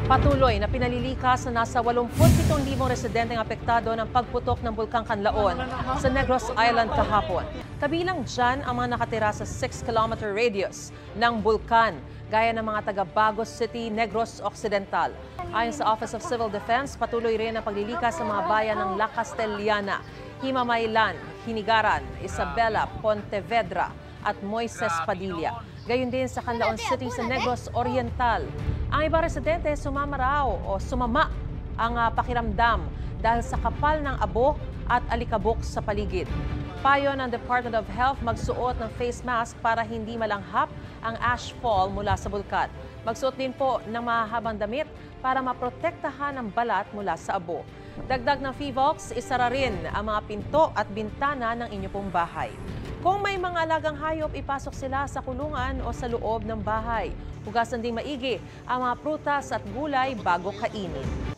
Patuloy na pinalilikas na nasa 87,000 residenteng apektado ng pagputok ng Bulkang Kanlaon sa Negros Island kahapon. Kabilang dyan ang mga nakatira sa 6-kilometer radius ng bulkan, gaya ng mga taga Bagos City, Negros Occidental. Ayon sa Office of Civil Defense, patuloy rin ang paglilikas sa mga bayan ng La Castellana, Himamaylan, Hinigaran, Isabela, Pontevedra at Moises Padilla. Gayon din sa Canlaon City sa Negros Oriental. Ang iba residente sumama ang pakiramdam dahil sa kapal ng abo at alikabok sa paligid. Payo ng Department of Health magsuot ng face mask para hindi malanghap ang ash fall mula sa bulkan. Magsuot din po ng mahahabang damit para maprotektahan ang balat mula sa abo. Dagdag ng FIVOLCS, isara rin ang mga pinto at bintana ng inyo pong bahay. Kung may mga alagang hayop, ipasok sila sa kulungan o sa loob ng bahay. Hugasan ding maigi ang mga prutas at gulay bago kainin.